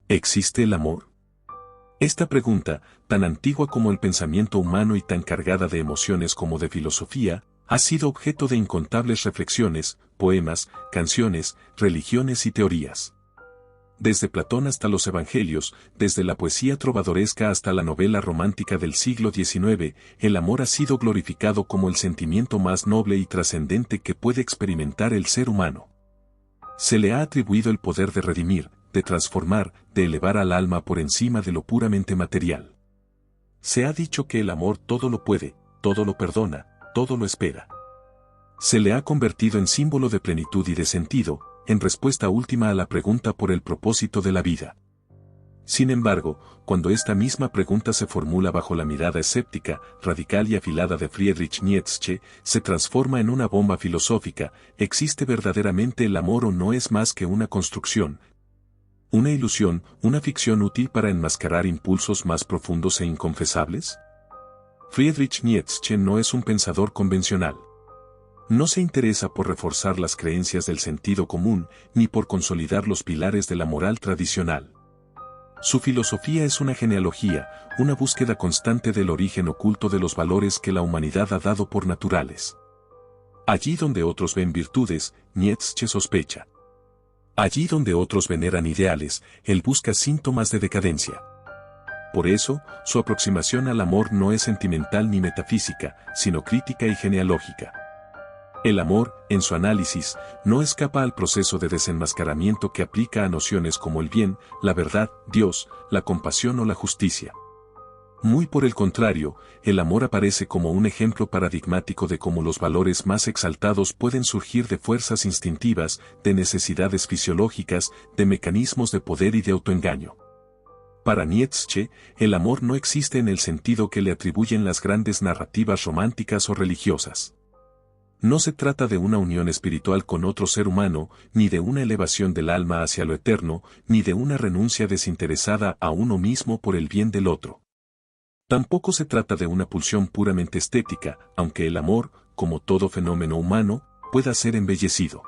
¿Existe el amor? Esta pregunta, tan antigua como el pensamiento humano y tan cargada de emociones como de filosofía, ha sido objeto de incontables reflexiones, poemas, canciones, religiones y teorías. Desde Platón hasta los Evangelios, desde la poesía trovadoresca hasta la novela romántica del siglo XIX, el amor ha sido glorificado como el sentimiento más noble y trascendente que puede experimentar el ser humano. Se le ha atribuido el poder de redimir, de transformar, de elevar al alma por encima de lo puramente material. Se ha dicho que el amor todo lo puede, todo lo perdona, todo lo espera. Se le ha convertido en símbolo de plenitud y de sentido, en respuesta última a la pregunta por el propósito de la vida. Sin embargo, cuando esta misma pregunta se formula bajo la mirada escéptica, radical y afilada de Friedrich Nietzsche, se transforma en una bomba filosófica. ¿Existe verdaderamente el amor o no es más que una construcción, una ilusión, una ficción útil para enmascarar impulsos más profundos e inconfesables? Friedrich Nietzsche no es un pensador convencional. No se interesa por reforzar las creencias del sentido común, ni por consolidar los pilares de la moral tradicional. Su filosofía es una genealogía, una búsqueda constante del origen oculto de los valores que la humanidad ha dado por naturales. Allí donde otros ven virtudes, Nietzsche sospecha. Allí donde otros veneran ideales, él busca síntomas de decadencia. Por eso, su aproximación al amor no es sentimental ni metafísica, sino crítica y genealógica. El amor, en su análisis, no escapa al proceso de desenmascaramiento que aplica a nociones como el bien, la verdad, Dios, la compasión o la justicia. Muy por el contrario, el amor aparece como un ejemplo paradigmático de cómo los valores más exaltados pueden surgir de fuerzas instintivas, de necesidades fisiológicas, de mecanismos de poder y de autoengaño. Para Nietzsche, el amor no existe en el sentido que le atribuyen las grandes narrativas románticas o religiosas. No se trata de una unión espiritual con otro ser humano, ni de una elevación del alma hacia lo eterno, ni de una renuncia desinteresada a uno mismo por el bien del otro. Tampoco se trata de una pulsión puramente estética, aunque el amor, como todo fenómeno humano, pueda ser embellecido.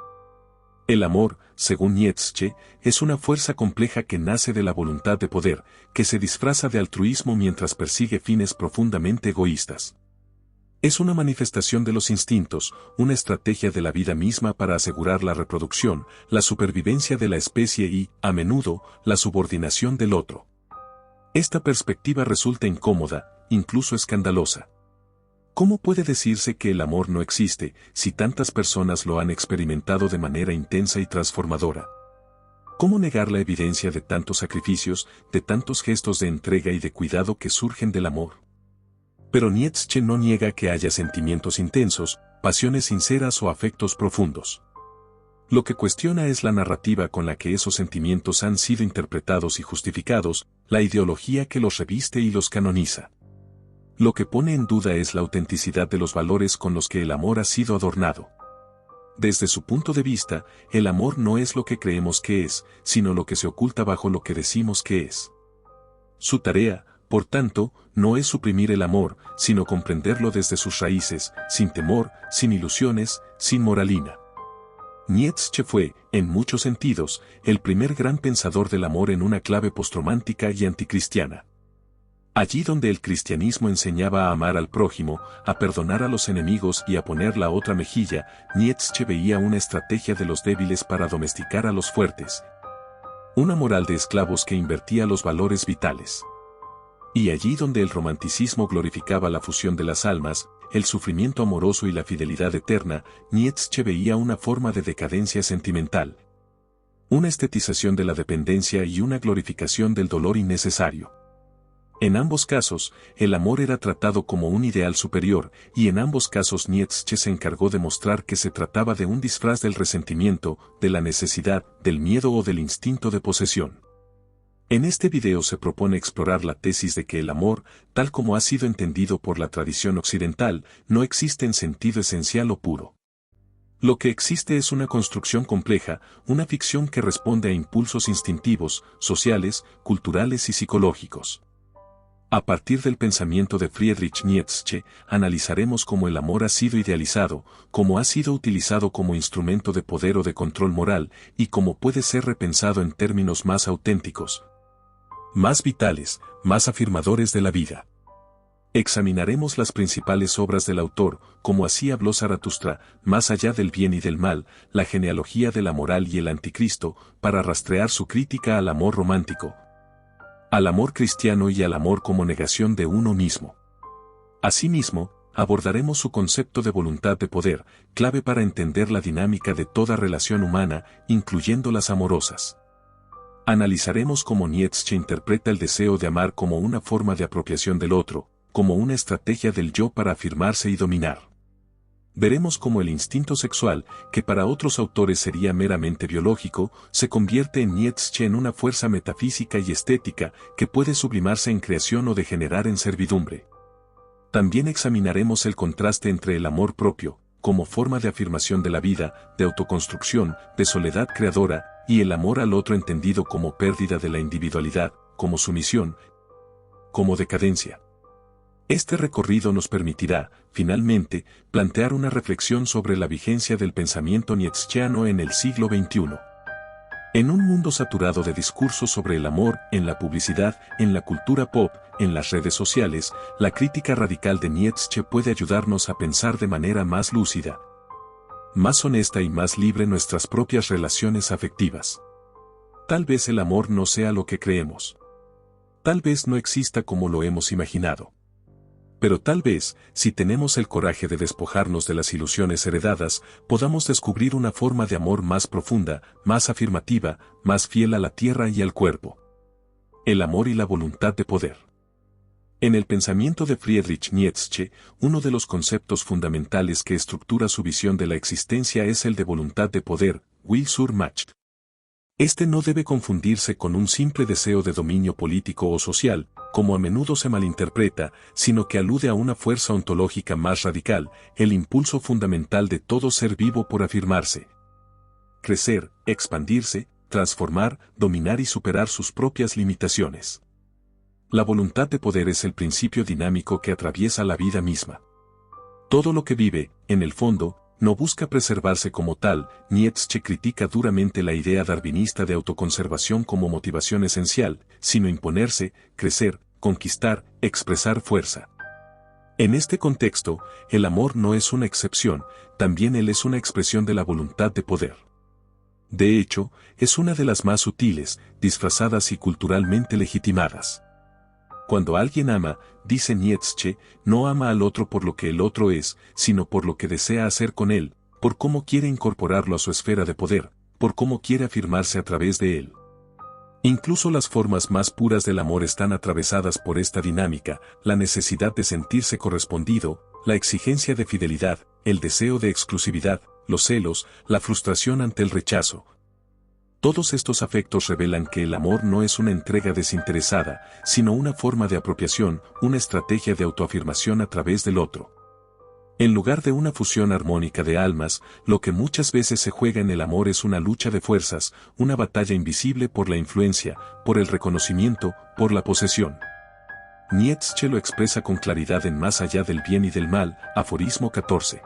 El amor, según Nietzsche, es una fuerza compleja que nace de la voluntad de poder, que se disfraza de altruismo mientras persigue fines profundamente egoístas. Es una manifestación de los instintos, una estrategia de la vida misma para asegurar la reproducción, la supervivencia de la especie y, a menudo, la subordinación del otro. Esta perspectiva resulta incómoda, incluso escandalosa. ¿Cómo puede decirse que el amor no existe si tantas personas lo han experimentado de manera intensa y transformadora? ¿Cómo negar la evidencia de tantos sacrificios, de tantos gestos de entrega y de cuidado que surgen del amor? Pero Nietzsche no niega que haya sentimientos intensos, pasiones sinceras o afectos profundos. Lo que cuestiona es la narrativa con la que esos sentimientos han sido interpretados y justificados, la ideología que los reviste y los canoniza. Lo que pone en duda es la autenticidad de los valores con los que el amor ha sido adornado. Desde su punto de vista, el amor no es lo que creemos que es, sino lo que se oculta bajo lo que decimos que es. Su tarea, por tanto, no es suprimir el amor, sino comprenderlo desde sus raíces, sin temor, sin ilusiones, sin moralina. Nietzsche fue, en muchos sentidos, el primer gran pensador del amor en una clave postromántica y anticristiana. Allí donde el cristianismo enseñaba a amar al prójimo, a perdonar a los enemigos y a poner la otra mejilla, Nietzsche veía una estrategia de los débiles para domesticar a los fuertes. Una moral de esclavos que invertía los valores vitales. Y allí donde el romanticismo glorificaba la fusión de las almas, el sufrimiento amoroso y la fidelidad eterna, Nietzsche veía una forma de decadencia sentimental. Una estetización de la dependencia y una glorificación del dolor innecesario. En ambos casos, el amor era tratado como un ideal superior, y en ambos casos Nietzsche se encargó de mostrar que se trataba de un disfraz del resentimiento, de la necesidad, del miedo o del instinto de posesión. En este video se propone explorar la tesis de que el amor, tal como ha sido entendido por la tradición occidental, no existe en sentido esencial o puro. Lo que existe es una construcción compleja, una ficción que responde a impulsos instintivos, sociales, culturales y psicológicos. A partir del pensamiento de Friedrich Nietzsche, analizaremos cómo el amor ha sido idealizado, cómo ha sido utilizado como instrumento de poder o de control moral, y cómo puede ser repensado en términos más auténticos, más vitales, más afirmadores de la vida. Examinaremos las principales obras del autor, como así habló Zaratustra, más allá del bien y del mal, la genealogía de la moral y el anticristo, para rastrear su crítica al amor romántico, al amor cristiano y al amor como negación de uno mismo. Asimismo, abordaremos su concepto de voluntad de poder, clave para entender la dinámica de toda relación humana, incluyendo las amorosas. Analizaremos cómo Nietzsche interpreta el deseo de amar como una forma de apropiación del otro, como una estrategia del yo para afirmarse y dominar. Veremos cómo el instinto sexual, que para otros autores sería meramente biológico, se convierte en Nietzsche en una fuerza metafísica y estética que puede sublimarse en creación o degenerar en servidumbre. También examinaremos el contraste entre el amor propio, como forma de afirmación de la vida, de autoconstrucción, de soledad creadora, y el amor al otro entendido como pérdida de la individualidad, como sumisión, como decadencia. Este recorrido nos permitirá, finalmente, plantear una reflexión sobre la vigencia del pensamiento nietzscheano en el siglo XXI. En un mundo saturado de discursos sobre el amor, en la publicidad, en la cultura pop, en las redes sociales, la crítica radical de Nietzsche puede ayudarnos a pensar de manera más lúcida, más honesta y más libre nuestras propias relaciones afectivas. Tal vez el amor no sea lo que creemos. Tal vez no exista como lo hemos imaginado. Pero tal vez, si tenemos el coraje de despojarnos de las ilusiones heredadas, podamos descubrir una forma de amor más profunda, más afirmativa, más fiel a la tierra y al cuerpo. El amor y la voluntad de poder. En el pensamiento de Friedrich Nietzsche, uno de los conceptos fundamentales que estructura su visión de la existencia es el de voluntad de poder, Will zur Macht. Este no debe confundirse con un simple deseo de dominio político o social, como a menudo se malinterpreta, sino que alude a una fuerza ontológica más radical, el impulso fundamental de todo ser vivo por afirmarse, crecer, expandirse, transformar, dominar y superar sus propias limitaciones. La voluntad de poder es el principio dinámico que atraviesa la vida misma. Todo lo que vive, en el fondo, no busca preservarse como tal. Nietzsche critica duramente la idea darwinista de autoconservación como motivación esencial, sino imponerse, crecer, conquistar, expresar fuerza. En este contexto, el amor no es una excepción, también él es una expresión de la voluntad de poder. De hecho, es una de las más sutiles, disfrazadas y culturalmente legitimadas. Cuando alguien ama, dice Nietzsche, no ama al otro por lo que el otro es, sino por lo que desea hacer con él, por cómo quiere incorporarlo a su esfera de poder, por cómo quiere afirmarse a través de él. Incluso las formas más puras del amor están atravesadas por esta dinámica, la necesidad de sentirse correspondido, la exigencia de fidelidad, el deseo de exclusividad, los celos, la frustración ante el rechazo. Todos estos afectos revelan que el amor no es una entrega desinteresada, sino una forma de apropiación, una estrategia de autoafirmación a través del otro. En lugar de una fusión armónica de almas, lo que muchas veces se juega en el amor es una lucha de fuerzas, una batalla invisible por la influencia, por el reconocimiento, por la posesión. Nietzsche lo expresa con claridad en Más allá del bien y del mal, aforismo 14.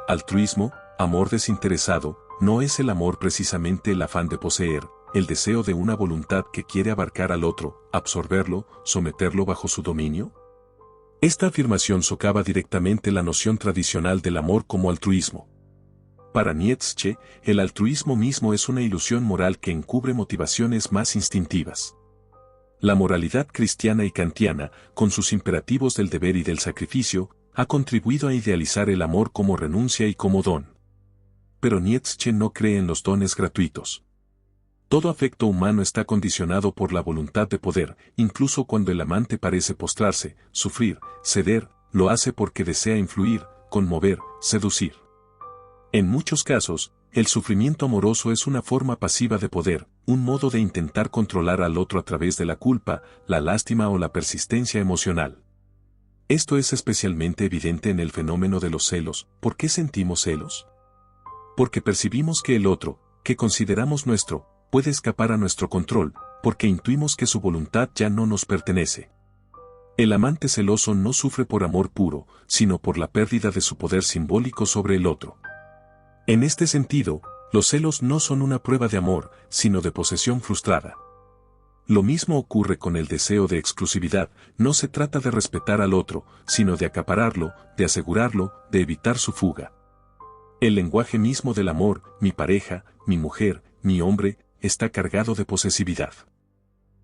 Altruismo, amor desinteresado, ¿no es el amor precisamente el afán de poseer, el deseo de una voluntad que quiere abarcar al otro, absorberlo, someterlo bajo su dominio? Esta afirmación socava directamente la noción tradicional del amor como altruismo. Para Nietzsche, el altruismo mismo es una ilusión moral que encubre motivaciones más instintivas. La moralidad cristiana y kantiana, con sus imperativos del deber y del sacrificio, ha contribuido a idealizar el amor como renuncia y como don. Pero Nietzsche no cree en los dones gratuitos. Todo afecto humano está condicionado por la voluntad de poder, incluso cuando el amante parece postrarse, sufrir, ceder, lo hace porque desea influir, conmover, seducir. En muchos casos, el sufrimiento amoroso es una forma pasiva de poder, un modo de intentar controlar al otro a través de la culpa, la lástima o la persistencia emocional. Esto es especialmente evidente en el fenómeno de los celos. ¿Por qué sentimos celos? Porque percibimos que el otro, que consideramos nuestro, puede escapar a nuestro control, porque intuimos que su voluntad ya no nos pertenece. El amante celoso no sufre por amor puro, sino por la pérdida de su poder simbólico sobre el otro. En este sentido, los celos no son una prueba de amor, sino de posesión frustrada. Lo mismo ocurre con el deseo de exclusividad, no se trata de respetar al otro, sino de acapararlo, de asegurarlo, de evitar su fuga. El lenguaje mismo del amor, mi pareja, mi mujer, mi hombre, está cargado de posesividad.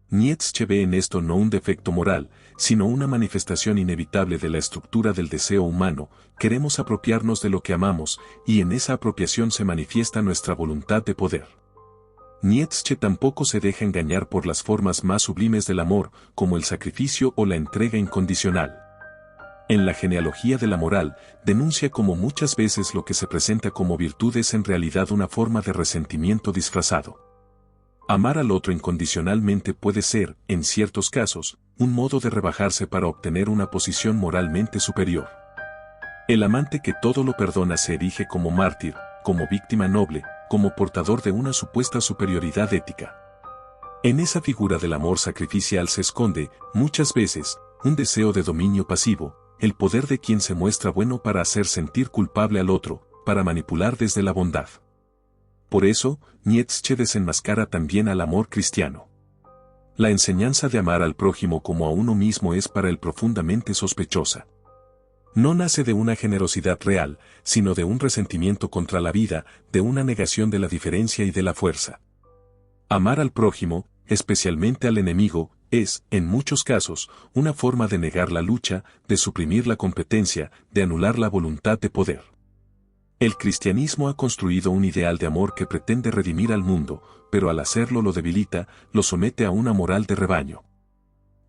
Nietzsche ve en esto no un defecto moral, sino una manifestación inevitable de la estructura del deseo humano. Queremos apropiarnos de lo que amamos, y en esa apropiación se manifiesta nuestra voluntad de poder. Nietzsche tampoco se deja engañar por las formas más sublimes del amor, como el sacrificio o la entrega incondicional. En la genealogía de la moral, denuncia cómo muchas veces lo que se presenta como virtud es en realidad una forma de resentimiento disfrazado. Amar al otro incondicionalmente puede ser, en ciertos casos, un modo de rebajarse para obtener una posición moralmente superior. El amante que todo lo perdona se erige como mártir, como víctima noble, como portador de una supuesta superioridad ética. En esa figura del amor sacrificial se esconde, muchas veces, un deseo de dominio pasivo, el poder de quien se muestra bueno para hacer sentir culpable al otro, para manipular desde la bondad. Por eso, Nietzsche desenmascara también al amor cristiano. La enseñanza de amar al prójimo como a uno mismo es para él profundamente sospechosa. No nace de una generosidad real, sino de un resentimiento contra la vida, de una negación de la diferencia y de la fuerza. Amar al prójimo, especialmente al enemigo, es, en muchos casos, una forma de negar la lucha, de suprimir la competencia, de anular la voluntad de poder. El cristianismo ha construido un ideal de amor que pretende redimir al mundo, pero al hacerlo lo debilita, lo somete a una moral de rebaño.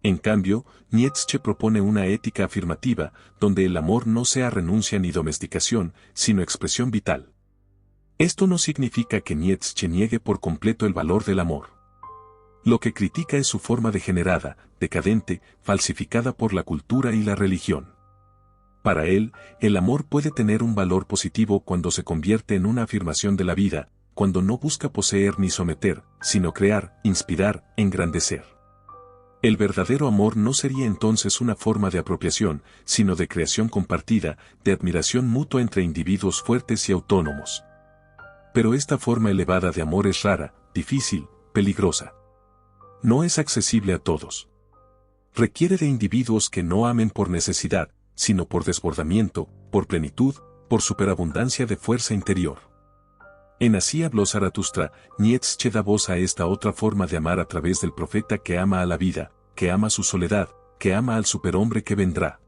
En cambio, Nietzsche propone una ética afirmativa, donde el amor no sea renuncia ni domesticación, sino expresión vital. Esto no significa que Nietzsche niegue por completo el valor del amor. Lo que critica es su forma degenerada, decadente, falsificada por la cultura y la religión. Para él, el amor puede tener un valor positivo cuando se convierte en una afirmación de la vida, cuando no busca poseer ni someter, sino crear, inspirar, engrandecer. El verdadero amor no sería entonces una forma de apropiación, sino de creación compartida, de admiración mutua entre individuos fuertes y autónomos. Pero esta forma elevada de amor es rara, difícil, peligrosa. No es accesible a todos. Requiere de individuos que no amen por necesidad, sino por desbordamiento, por plenitud, por superabundancia de fuerza interior. En Así habló Zaratustra, Nietzsche da voz a esta otra forma de amar a través del profeta que ama a la vida, que ama su soledad, que ama al superhombre que vendrá.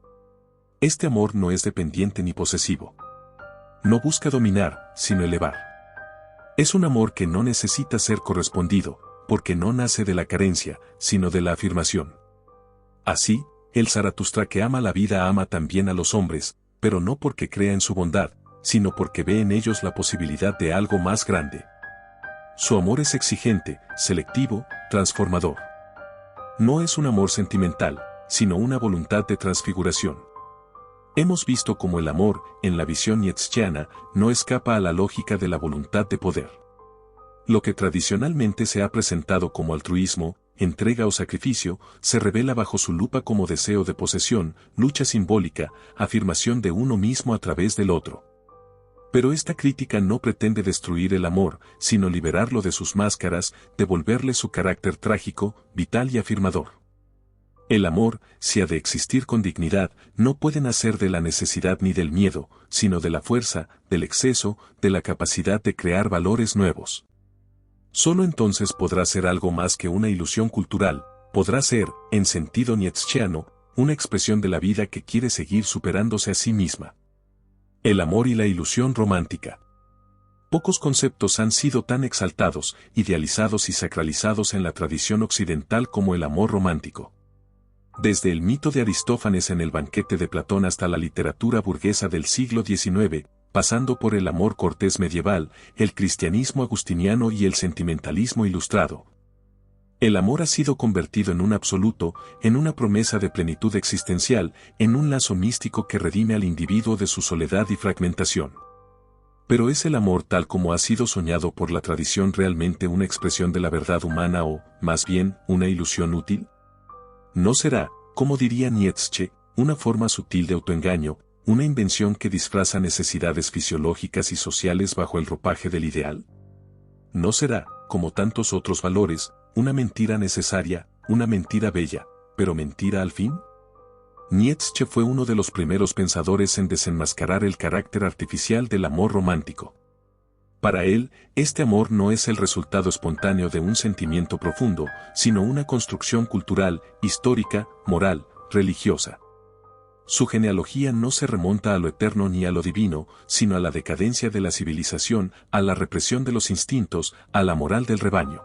Este amor no es dependiente ni posesivo. No busca dominar, sino elevar. Es un amor que no necesita ser correspondido, porque no nace de la carencia, sino de la afirmación. Así, el Zaratustra que ama la vida ama también a los hombres, pero no porque crea en su bondad, sino porque ve en ellos la posibilidad de algo más grande. Su amor es exigente, selectivo, transformador. No es un amor sentimental, sino una voluntad de transfiguración. Hemos visto cómo el amor, en la visión nietzscheana, no escapa a la lógica de la voluntad de poder. Lo que tradicionalmente se ha presentado como altruismo, entrega o sacrificio, se revela bajo su lupa como deseo de posesión, lucha simbólica, afirmación de uno mismo a través del otro. Pero esta crítica no pretende destruir el amor, sino liberarlo de sus máscaras, devolverle su carácter trágico, vital y afirmador. El amor, si ha de existir con dignidad, no puede nacer de la necesidad ni del miedo, sino de la fuerza, del exceso, de la capacidad de crear valores nuevos. Solo entonces podrá ser algo más que una ilusión cultural, podrá ser, en sentido nietzscheano, una expresión de la vida que quiere seguir superándose a sí misma. El amor y la ilusión romántica. Pocos conceptos han sido tan exaltados, idealizados y sacralizados en la tradición occidental como el amor romántico. Desde el mito de Aristófanes en el banquete de Platón hasta la literatura burguesa del siglo XIX, pasando por el amor cortés medieval, el cristianismo agustiniano y el sentimentalismo ilustrado. El amor ha sido convertido en un absoluto, en una promesa de plenitud existencial, en un lazo místico que redime al individuo de su soledad y fragmentación. Pero ¿es el amor tal como ha sido soñado por la tradición realmente una expresión de la verdad humana o, más bien, una ilusión útil? ¿No será, como diría Nietzsche, una forma sutil de autoengaño, una invención que disfraza necesidades fisiológicas y sociales bajo el ropaje del ideal? ¿No será, como tantos otros valores, una mentira necesaria, una mentira bella, pero ¿mentira al fin? Nietzsche fue uno de los primeros pensadores en desenmascarar el carácter artificial del amor romántico. Para él, este amor no es el resultado espontáneo de un sentimiento profundo, sino una construcción cultural, histórica, moral, religiosa. Su genealogía no se remonta a lo eterno ni a lo divino, sino a la decadencia de la civilización, a la represión de los instintos, a la moral del rebaño.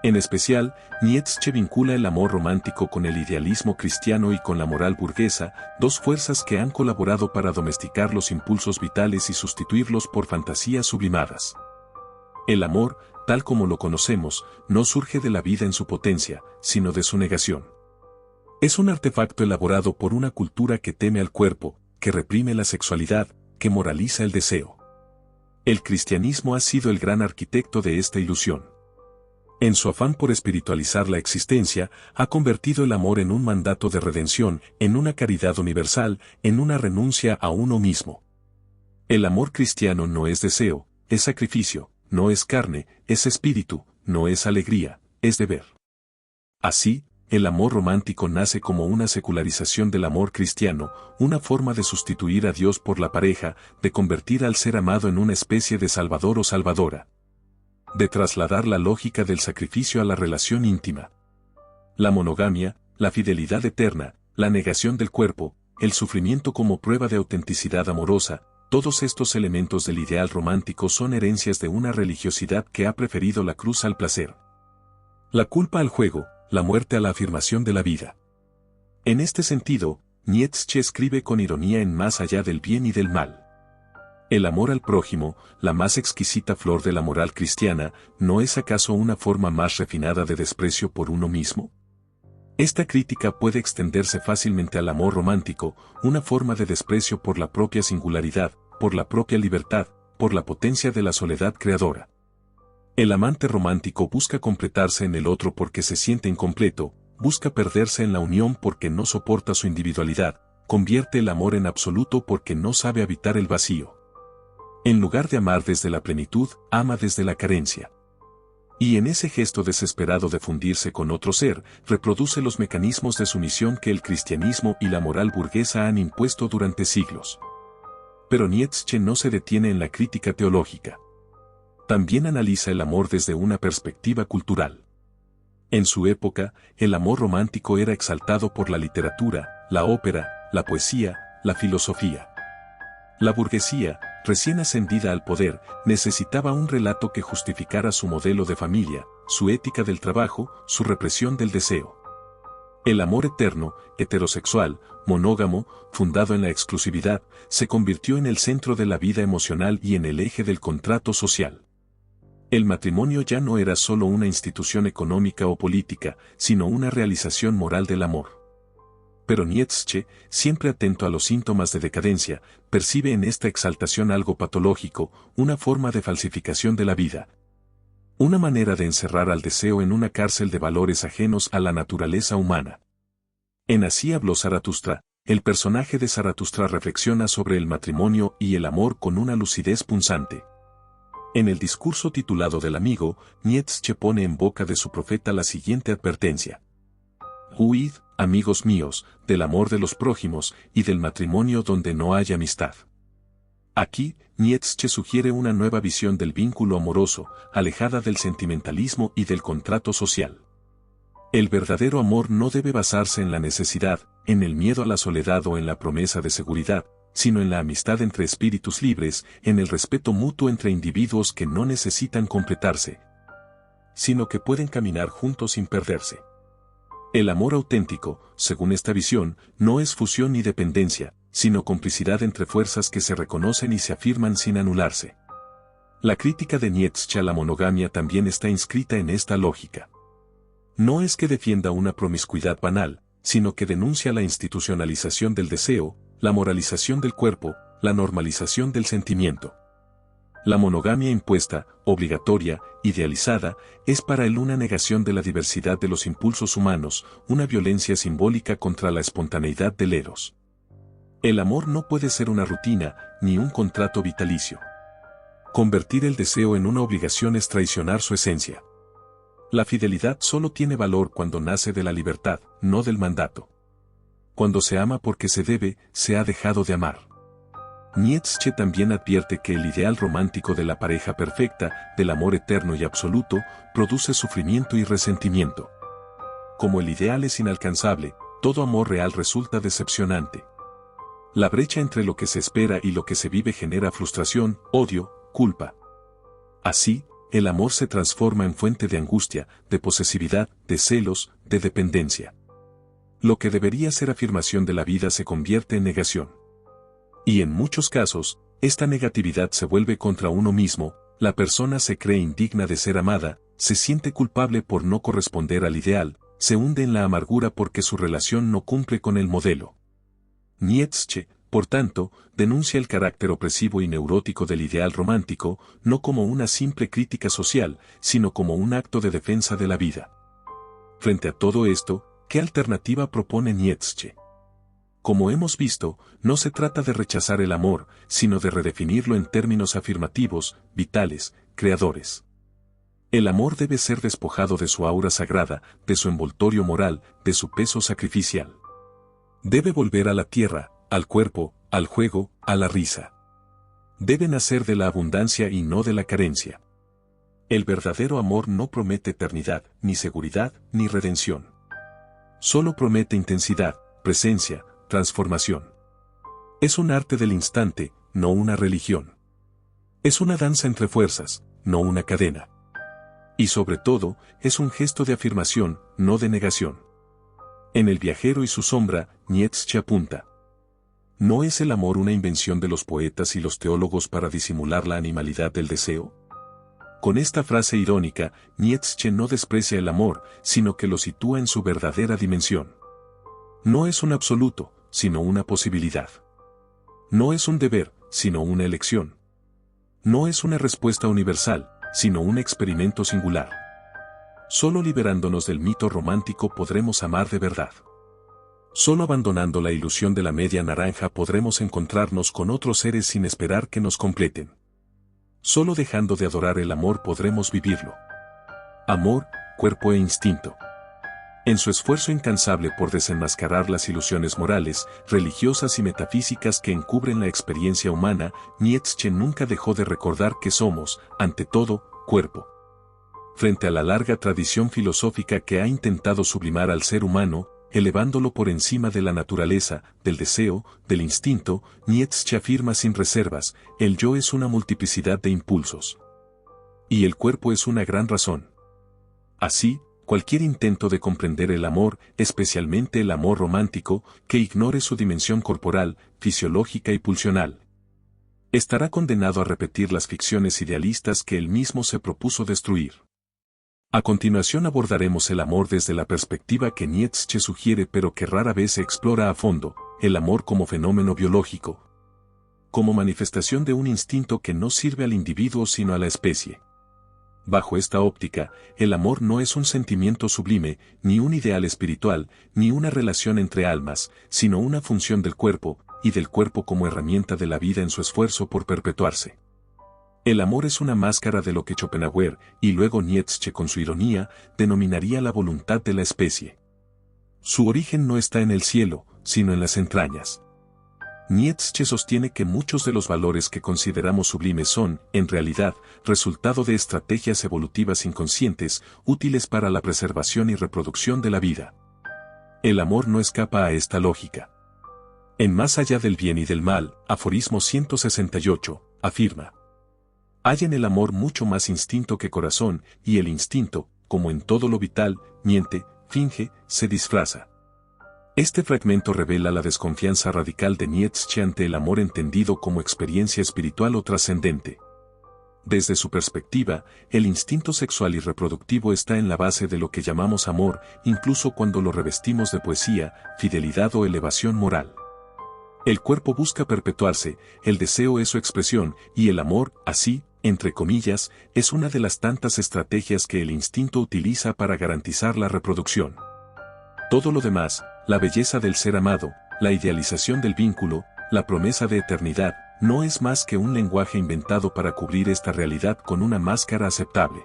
En especial, Nietzsche vincula el amor romántico con el idealismo cristiano y con la moral burguesa, dos fuerzas que han colaborado para domesticar los impulsos vitales y sustituirlos por fantasías sublimadas. El amor, tal como lo conocemos, no surge de la vida en su potencia, sino de su negación. Es un artefacto elaborado por una cultura que teme al cuerpo, que reprime la sexualidad, que moraliza el deseo. El cristianismo ha sido el gran arquitecto de esta ilusión. En su afán por espiritualizar la existencia, ha convertido el amor en un mandato de redención, en una caridad universal, en una renuncia a uno mismo. El amor cristiano no es deseo, es sacrificio, no es carne, es espíritu, no es alegría, es deber. Así, el amor romántico nace como una secularización del amor cristiano, una forma de sustituir a Dios por la pareja, de convertir al ser amado en una especie de salvador o salvadora. De trasladar la lógica del sacrificio a la relación íntima. La monogamia, la fidelidad eterna, la negación del cuerpo, el sufrimiento como prueba de autenticidad amorosa, todos estos elementos del ideal romántico son herencias de una religiosidad que ha preferido la cruz al placer. La culpa al juego, la muerte a la afirmación de la vida. En este sentido, Nietzsche escribe con ironía en Más allá del bien y del mal. El amor al prójimo, la más exquisita flor de la moral cristiana, ¿no es acaso una forma más refinada de desprecio por uno mismo? Esta crítica puede extenderse fácilmente al amor romántico, una forma de desprecio por la propia singularidad, por la propia libertad, por la potencia de la soledad creadora. El amante romántico busca completarse en el otro porque se siente incompleto, busca perderse en la unión porque no soporta su individualidad, convierte el amor en absoluto porque no sabe habitar el vacío. En lugar de amar desde la plenitud, ama desde la carencia. Y en ese gesto desesperado de fundirse con otro ser, reproduce los mecanismos de sumisión que el cristianismo y la moral burguesa han impuesto durante siglos. Pero Nietzsche no se detiene en la crítica teológica. También analiza el amor desde una perspectiva cultural. En su época, el amor romántico era exaltado por la literatura, la ópera, la poesía, la filosofía. La burguesía, recién ascendida al poder, necesitaba un relato que justificara su modelo de familia, su ética del trabajo, su represión del deseo. El amor eterno, heterosexual, monógamo, fundado en la exclusividad, se convirtió en el centro de la vida emocional y en el eje del contrato social. El matrimonio ya no era solo una institución económica o política, sino una realización moral del amor. Pero Nietzsche, siempre atento a los síntomas de decadencia, percibe en esta exaltación algo patológico, una forma de falsificación de la vida. Una manera de encerrar al deseo en una cárcel de valores ajenos a la naturaleza humana. En Así habló Zaratustra, el personaje de Zaratustra reflexiona sobre el matrimonio y el amor con una lucidez punzante. En el discurso titulado Del amigo, Nietzsche pone en boca de su profeta la siguiente advertencia. Huid, amigos míos, del amor de los prójimos y del matrimonio donde no haya amistad. Aquí, Nietzsche sugiere una nueva visión del vínculo amoroso, alejada del sentimentalismo y del contrato social. El verdadero amor no debe basarse en la necesidad, en el miedo a la soledad o en la promesa de seguridad, sino en la amistad entre espíritus libres, en el respeto mutuo entre individuos que no necesitan completarse, sino que pueden caminar juntos sin perderse. El amor auténtico, según esta visión, no es fusión ni dependencia, sino complicidad entre fuerzas que se reconocen y se afirman sin anularse. La crítica de Nietzsche a la monogamia también está inscrita en esta lógica. No es que defienda una promiscuidad banal, sino que denuncia la institucionalización del deseo, la moralización del cuerpo, la normalización del sentimiento. La monogamia impuesta, obligatoria, idealizada, es para él una negación de la diversidad de los impulsos humanos, una violencia simbólica contra la espontaneidad del eros. El amor no puede ser una rutina, ni un contrato vitalicio. Convertir el deseo en una obligación es traicionar su esencia. La fidelidad solo tiene valor cuando nace de la libertad, no del mandato. Cuando se ama porque se debe, se ha dejado de amar. Nietzsche también advierte que el ideal romántico de la pareja perfecta, del amor eterno y absoluto, produce sufrimiento y resentimiento. Como el ideal es inalcanzable, todo amor real resulta decepcionante. La brecha entre lo que se espera y lo que se vive genera frustración, odio, culpa. Así, el amor se transforma en fuente de angustia, de posesividad, de celos, de dependencia. Lo que debería ser afirmación de la vida se convierte en negación. Y en muchos casos, esta negatividad se vuelve contra uno mismo, la persona se cree indigna de ser amada, se siente culpable por no corresponder al ideal, se hunde en la amargura porque su relación no cumple con el modelo. Nietzsche, por tanto, denuncia el carácter opresivo y neurótico del ideal romántico, no como una simple crítica social, sino como un acto de defensa de la vida. Frente a todo esto, ¿qué alternativa propone Nietzsche? Como hemos visto, no se trata de rechazar el amor, sino de redefinirlo en términos afirmativos, vitales, creadores. El amor debe ser despojado de su aura sagrada, de su envoltorio moral, de su peso sacrificial. Debe volver a la tierra, al cuerpo, al juego, a la risa. Debe nacer de la abundancia y no de la carencia. El verdadero amor no promete eternidad, ni seguridad, ni redención. Solo promete intensidad, presencia, transformación. Es un arte del instante, no una religión. Es una danza entre fuerzas, no una cadena. Y sobre todo, es un gesto de afirmación, no de negación. En El viajero y su sombra, Nietzsche apunta: ¿no es el amor una invención de los poetas y los teólogos para disimular la animalidad del deseo? Con esta frase irónica, Nietzsche no desprecia el amor, sino que lo sitúa en su verdadera dimensión. No es un absoluto, sino una posibilidad. No es un deber, sino una elección. No es una respuesta universal, sino un experimento singular. Solo liberándonos del mito romántico podremos amar de verdad. Solo abandonando la ilusión de la media naranja podremos encontrarnos con otros seres sin esperar que nos completen. Solo dejando de adorar el amor podremos vivirlo. Amor, cuerpo e instinto. En su esfuerzo incansable por desenmascarar las ilusiones morales, religiosas y metafísicas que encubren la experiencia humana, Nietzsche nunca dejó de recordar que somos, ante todo, cuerpo. Frente a la larga tradición filosófica que ha intentado sublimar al ser humano, elevándolo por encima de la naturaleza, del deseo, del instinto, Nietzsche afirma sin reservas: el yo es una multiplicidad de impulsos. Y el cuerpo es una gran razón. Así, cualquier intento de comprender el amor, especialmente el amor romántico, que ignore su dimensión corporal, fisiológica y pulsional, estará condenado a repetir las ficciones idealistas que él mismo se propuso destruir. A continuación abordaremos el amor desde la perspectiva que Nietzsche sugiere pero que rara vez se explora a fondo: el amor como fenómeno biológico, como manifestación de un instinto que no sirve al individuo sino a la especie. Bajo esta óptica, el amor no es un sentimiento sublime, ni un ideal espiritual, ni una relación entre almas, sino una función del cuerpo, y del cuerpo como herramienta de la vida en su esfuerzo por perpetuarse. El amor es una máscara de lo que Schopenhauer, y luego Nietzsche con su ironía, denominaría la voluntad de la especie. Su origen no está en el cielo, sino en las entrañas. Nietzsche sostiene que muchos de los valores que consideramos sublimes son, en realidad, resultado de estrategias evolutivas inconscientes, útiles para la preservación y reproducción de la vida. El amor no escapa a esta lógica. En Más allá del bien y del mal, aforismo 168, afirma: hay en el amor mucho más instinto que corazón, y el instinto, como en todo lo vital, miente, finge, se disfraza. Este fragmento revela la desconfianza radical de Nietzsche ante el amor entendido como experiencia espiritual o trascendente. Desde su perspectiva, el instinto sexual y reproductivo está en la base de lo que llamamos amor, incluso cuando lo revestimos de poesía, fidelidad o elevación moral. El cuerpo busca perpetuarse, el deseo es su expresión, y el amor, así, entre comillas, es una de las tantas estrategias que el instinto utiliza para garantizar la reproducción. Todo lo demás, la belleza del ser amado, la idealización del vínculo, la promesa de eternidad, no es más que un lenguaje inventado para cubrir esta realidad con una máscara aceptable.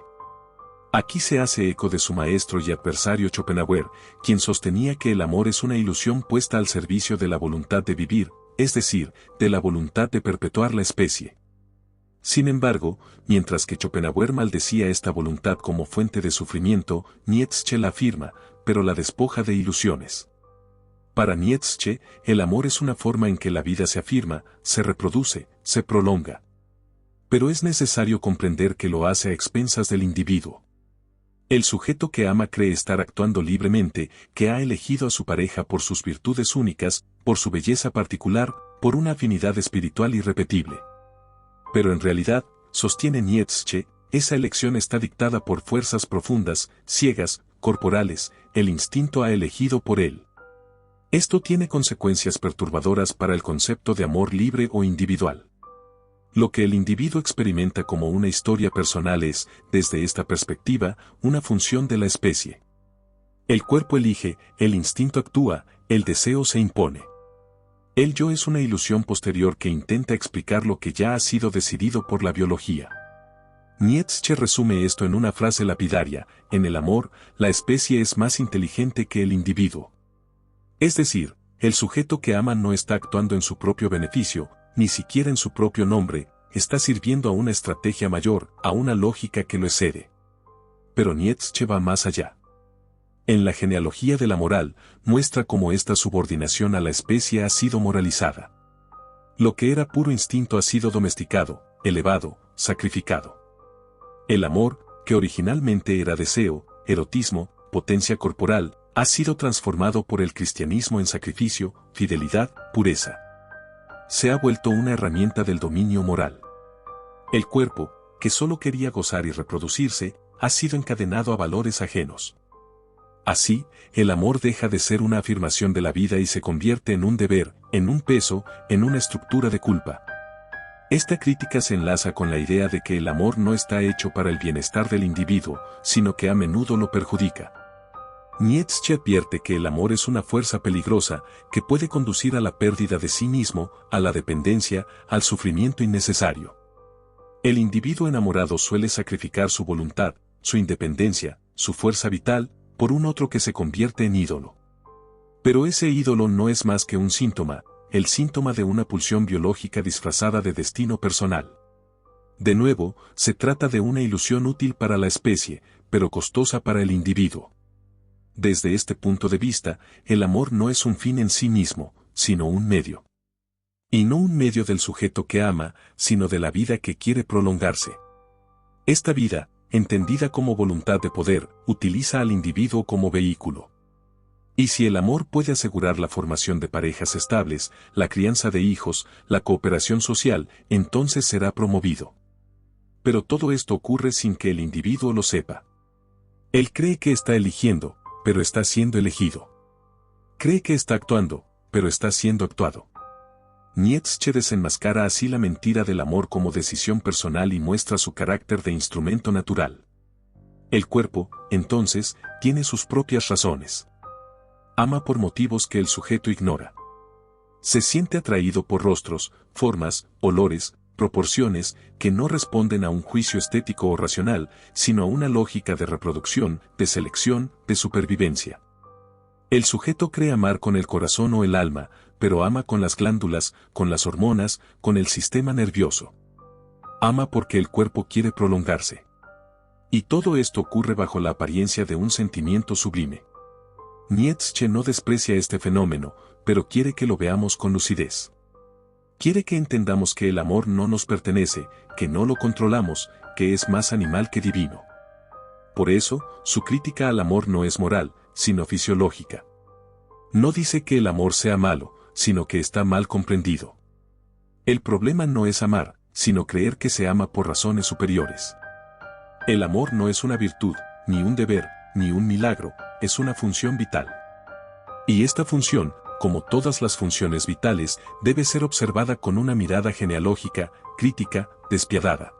Aquí se hace eco de su maestro y adversario Schopenhauer, quien sostenía que el amor es una ilusión puesta al servicio de la voluntad de vivir, es decir, de la voluntad de perpetuar la especie. Sin embargo, mientras que Schopenhauer maldecía esta voluntad como fuente de sufrimiento, Nietzsche la afirma, pero la despoja de ilusiones. Para Nietzsche, el amor es una forma en que la vida se afirma, se reproduce, se prolonga. Pero es necesario comprender que lo hace a expensas del individuo. El sujeto que ama cree estar actuando libremente, que ha elegido a su pareja por sus virtudes únicas, por su belleza particular, por una afinidad espiritual irrepetible. Pero en realidad, sostiene Nietzsche, esa elección está dictada por fuerzas profundas, ciegas, corporales, el instinto ha elegido por él. Esto tiene consecuencias perturbadoras para el concepto de amor libre o individual. Lo que el individuo experimenta como una historia personal es, desde esta perspectiva, una función de la especie. El cuerpo elige, el instinto actúa, el deseo se impone. El yo es una ilusión posterior que intenta explicar lo que ya ha sido decidido por la biología. Nietzsche resume esto en una frase lapidaria: en el amor, la especie es más inteligente que el individuo. Es decir, el sujeto que ama no está actuando en su propio beneficio, ni siquiera en su propio nombre, está sirviendo a una estrategia mayor, a una lógica que lo excede. Pero Nietzsche va más allá. En la genealogía de la moral, muestra cómo esta subordinación a la especie ha sido moralizada. Lo que era puro instinto ha sido domesticado, elevado, sacrificado. El amor, que originalmente era deseo, erotismo, potencia corporal, ha sido transformado por el cristianismo en sacrificio, fidelidad, pureza. Se ha vuelto una herramienta del dominio moral. El cuerpo, que solo quería gozar y reproducirse, ha sido encadenado a valores ajenos. Así, el amor deja de ser una afirmación de la vida y se convierte en un deber, en un peso, en una estructura de culpa. Esta crítica se enlaza con la idea de que el amor no está hecho para el bienestar del individuo, sino que a menudo lo perjudica. Nietzsche advierte que el amor es una fuerza peligrosa que puede conducir a la pérdida de sí mismo, a la dependencia, al sufrimiento innecesario. El individuo enamorado suele sacrificar su voluntad, su independencia, su fuerza vital, por un otro que se convierte en ídolo. Pero ese ídolo no es más que un síntoma, el síntoma de una pulsión biológica disfrazada de destino personal. De nuevo, se trata de una ilusión útil para la especie, pero costosa para el individuo. Desde este punto de vista, el amor no es un fin en sí mismo, sino un medio. Y no un medio del sujeto que ama, sino de la vida que quiere prolongarse. Esta vida, entendida como voluntad de poder, utiliza al individuo como vehículo. Y si el amor puede asegurar la formación de parejas estables, la crianza de hijos, la cooperación social, entonces será promovido. Pero todo esto ocurre sin que el individuo lo sepa. Él cree que está eligiendo, pero está siendo elegido. Cree que está actuando, pero está siendo actuado. Nietzsche desenmascara así la mentira del amor como decisión personal y muestra su carácter de instrumento natural. El cuerpo, entonces, tiene sus propias razones. Ama por motivos que el sujeto ignora. Se siente atraído por rostros, formas, olores, proporciones, que no responden a un juicio estético o racional, sino a una lógica de reproducción, de selección, de supervivencia. El sujeto cree amar con el corazón o el alma, pero ama con las glándulas, con las hormonas, con el sistema nervioso. Ama porque el cuerpo quiere prolongarse. Y todo esto ocurre bajo la apariencia de un sentimiento sublime. Nietzsche no desprecia este fenómeno, pero quiere que lo veamos con lucidez. Quiere que entendamos que el amor no nos pertenece, que no lo controlamos, que es más animal que divino. Por eso, su crítica al amor no es moral, sino fisiológica. No dice que el amor sea malo, sino que está mal comprendido. El problema no es amar, sino creer que se ama por razones superiores. El amor no es una virtud, ni un deber, ni un milagro, es una función vital. Y esta función, como todas las funciones vitales, debe ser observada con una mirada genealógica, crítica, despiadada.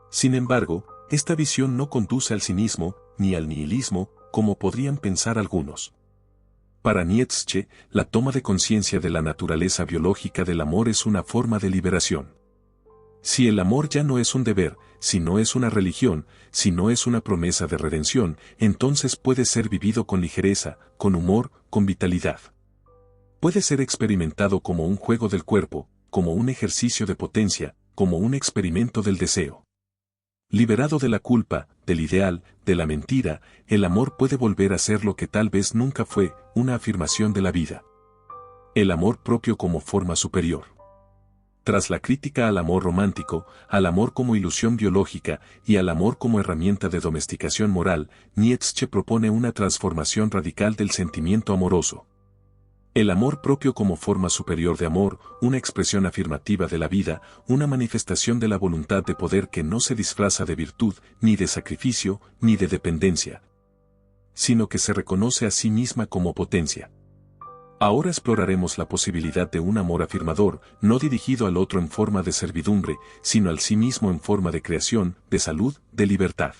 Sin embargo, esta visión no conduce al cinismo, ni al nihilismo, como podrían pensar algunos. Para Nietzsche, la toma de conciencia de la naturaleza biológica del amor es una forma de liberación. Si el amor ya no es un deber, si no es una religión, si no es una promesa de redención, entonces puede ser vivido con ligereza, con humor, con vitalidad. Puede ser experimentado como un juego del cuerpo, como un ejercicio de potencia, como un experimento del deseo. Liberado de la culpa, del ideal, de la mentira, el amor puede volver a ser lo que tal vez nunca fue, una afirmación de la vida. El amor propio como forma superior. Tras la crítica al amor romántico, al amor como ilusión biológica y al amor como herramienta de domesticación moral, Nietzsche propone una transformación radical del sentimiento amoroso. El amor propio como forma superior de amor, una expresión afirmativa de la vida, una manifestación de la voluntad de poder que no se disfraza de virtud, ni de sacrificio, ni de dependencia, sino que se reconoce a sí misma como potencia. Ahora exploraremos la posibilidad de un amor afirmador, no dirigido al otro en forma de servidumbre, sino al sí mismo en forma de creación, de salud, de libertad.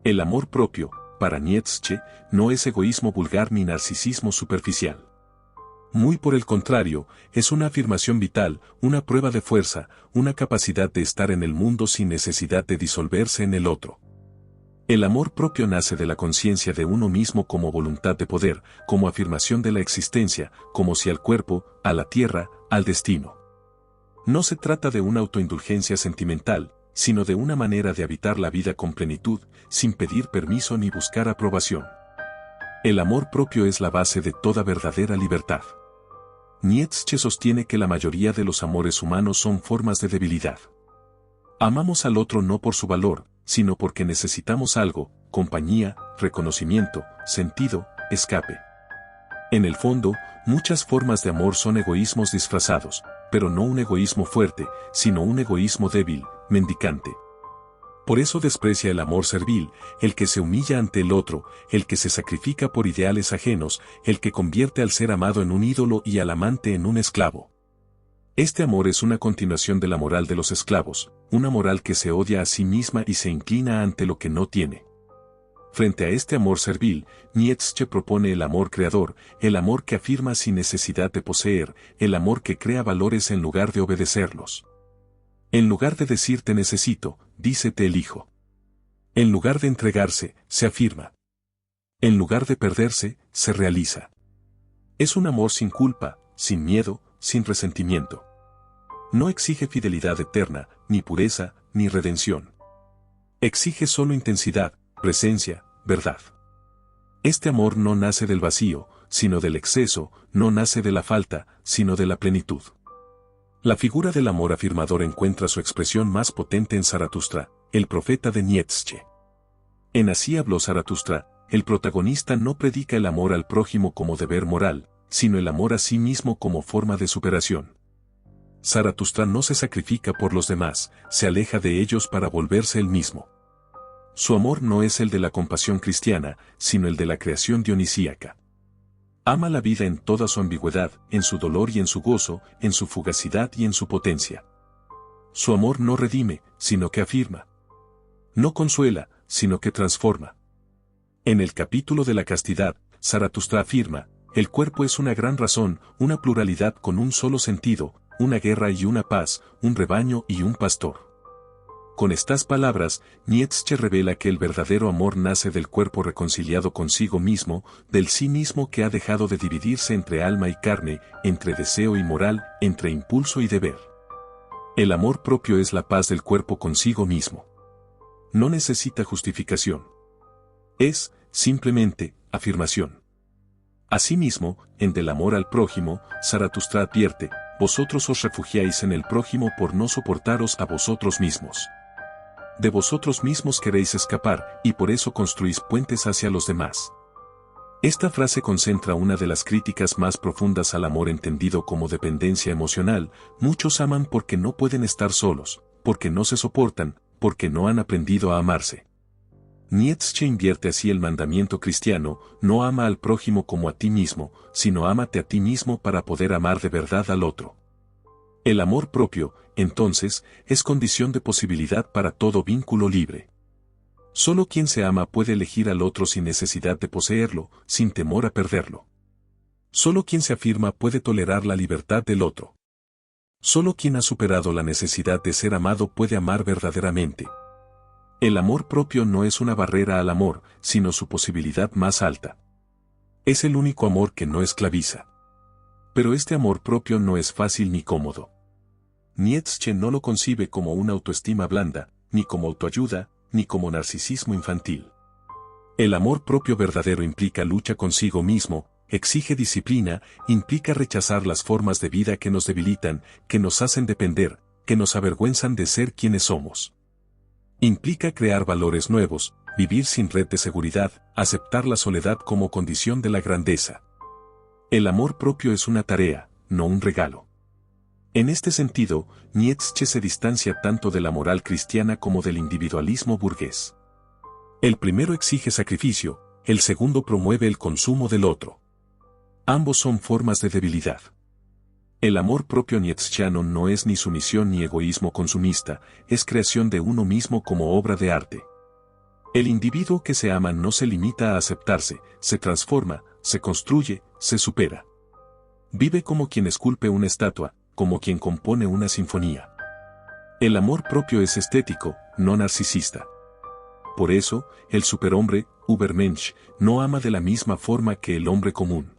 El amor propio, para Nietzsche, no es egoísmo vulgar ni narcisismo superficial. Muy por el contrario, es una afirmación vital, una prueba de fuerza, una capacidad de estar en el mundo sin necesidad de disolverse en el otro. El amor propio nace de la conciencia de uno mismo como voluntad de poder, como afirmación de la existencia, como si al cuerpo, a la tierra, al destino. No se trata de una autoindulgencia sentimental, sino de una manera de habitar la vida con plenitud, sin pedir permiso ni buscar aprobación. El amor propio es la base de toda verdadera libertad. Nietzsche sostiene que la mayoría de los amores humanos son formas de debilidad. Amamos al otro no por su valor, sino porque necesitamos algo, compañía, reconocimiento, sentido, escape. En el fondo, muchas formas de amor son egoísmos disfrazados, pero no un egoísmo fuerte, sino un egoísmo débil, mendicante. Por eso desprecia el amor servil, el que se humilla ante el otro, el que se sacrifica por ideales ajenos, el que convierte al ser amado en un ídolo y al amante en un esclavo. Este amor es una continuación de la moral de los esclavos, una moral que se odia a sí misma y se inclina ante lo que no tiene. Frente a este amor servil, Nietzsche propone el amor creador, el amor que afirma sin necesidad de poseer, el amor que crea valores en lugar de obedecerlos. En lugar de decir te necesito, dice te elijo. En lugar de entregarse, se afirma. En lugar de perderse, se realiza. Es un amor sin culpa, sin miedo, sin resentimiento. No exige fidelidad eterna, ni pureza, ni redención. Exige solo intensidad, presencia, verdad. Este amor no nace del vacío, sino del exceso, no nace de la falta, sino de la plenitud. La figura del amor afirmador encuentra su expresión más potente en Zaratustra, el profeta de Nietzsche. En Así habló Zaratustra, el protagonista no predica el amor al prójimo como deber moral, sino el amor a sí mismo como forma de superación. Zaratustra no se sacrifica por los demás, se aleja de ellos para volverse él mismo. Su amor no es el de la compasión cristiana, sino el de la creación dionisíaca. Ama la vida en toda su ambigüedad, en su dolor y en su gozo, en su fugacidad y en su potencia. Su amor no redime, sino que afirma. No consuela, sino que transforma. En el capítulo de la castidad, Zaratustra afirma, el cuerpo es una gran razón, una pluralidad con un solo sentido, una guerra y una paz, un rebaño y un pastor. Con estas palabras, Nietzsche revela que el verdadero amor nace del cuerpo reconciliado consigo mismo, del sí mismo que ha dejado de dividirse entre alma y carne, entre deseo y moral, entre impulso y deber. El amor propio es la paz del cuerpo consigo mismo. No necesita justificación. Es, simplemente, afirmación. Asimismo, en Del amor al prójimo, Zaratustra advierte, vosotros os refugiáis en el prójimo por no soportaros a vosotros mismos. De vosotros mismos queréis escapar, y por eso construís puentes hacia los demás. Esta frase concentra una de las críticas más profundas al amor entendido como dependencia emocional. Muchos aman porque no pueden estar solos, porque no se soportan, porque no han aprendido a amarse. Nietzsche invierte así el mandamiento cristiano, no ama al prójimo como a ti mismo, sino ámate a ti mismo para poder amar de verdad al otro. El amor propio, entonces, es condición de posibilidad para todo vínculo libre. Solo quien se ama puede elegir al otro sin necesidad de poseerlo, sin temor a perderlo. Solo quien se afirma puede tolerar la libertad del otro. Solo quien ha superado la necesidad de ser amado puede amar verdaderamente. El amor propio no es una barrera al amor, sino su posibilidad más alta. Es el único amor que no esclaviza. Pero este amor propio no es fácil ni cómodo. Nietzsche no lo concibe como una autoestima blanda, ni como autoayuda, ni como narcisismo infantil. El amor propio verdadero implica lucha consigo mismo, exige disciplina, implica rechazar las formas de vida que nos debilitan, que nos hacen depender, que nos avergüenzan de ser quienes somos. Implica crear valores nuevos, vivir sin red de seguridad, aceptar la soledad como condición de la grandeza. El amor propio es una tarea, no un regalo. En este sentido, Nietzsche se distancia tanto de la moral cristiana como del individualismo burgués. El primero exige sacrificio, el segundo promueve el consumo del otro. Ambos son formas de debilidad. El amor propio nietzscheano no es ni sumisión ni egoísmo consumista, es creación de uno mismo como obra de arte. El individuo que se ama no se limita a aceptarse, se transforma, se construye, se supera. Vive como quien esculpe una estatua, como quien compone una sinfonía. El amor propio es estético, no narcisista. Por eso, el superhombre, Übermensch, no ama de la misma forma que el hombre común.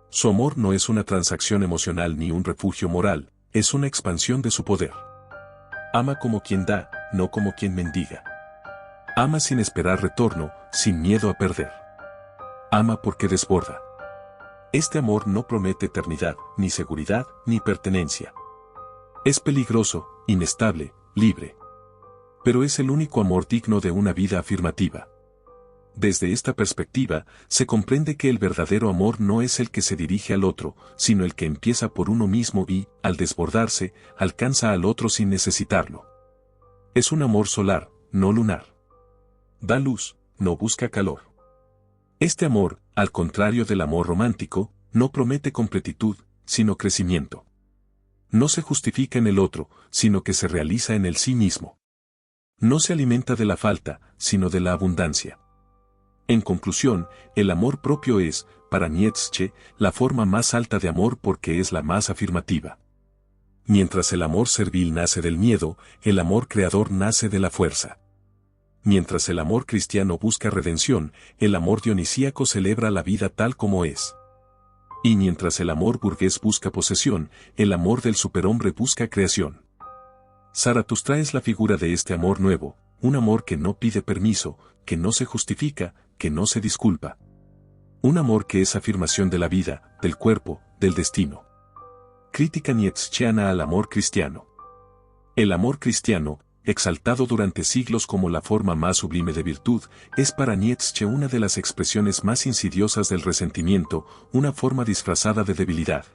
Su amor no es una transacción emocional ni un refugio moral, es una expansión de su poder. Ama como quien da, no como quien mendiga. Ama sin esperar retorno, sin miedo a perder. Ama porque desborda. Este amor no promete eternidad, ni seguridad, ni pertenencia. Es peligroso, inestable, libre. Pero es el único amor digno de una vida afirmativa. Desde esta perspectiva, se comprende que el verdadero amor no es el que se dirige al otro, sino el que empieza por uno mismo y, al desbordarse, alcanza al otro sin necesitarlo. Es un amor solar, no lunar. Da luz, no busca calor. Este amor, al contrario del amor romántico, no promete completitud, sino crecimiento. No se justifica en el otro, sino que se realiza en el sí mismo. No se alimenta de la falta, sino de la abundancia. En conclusión, el amor propio es, para Nietzsche, la forma más alta de amor porque es la más afirmativa. Mientras el amor servil nace del miedo, el amor creador nace de la fuerza. Mientras el amor cristiano busca redención, el amor dionisíaco celebra la vida tal como es. Y mientras el amor burgués busca posesión, el amor del superhombre busca creación. Zaratustra es la figura de este amor nuevo, un amor que no pide permiso, que no se justifica, que no se disculpa. Un amor que es afirmación de la vida, del cuerpo, del destino. Crítica nietzscheana al amor cristiano. El amor cristiano, exaltado durante siglos como la forma más sublime de virtud, es para Nietzsche una de las expresiones más insidiosas del resentimiento, una forma disfrazada de debilidad.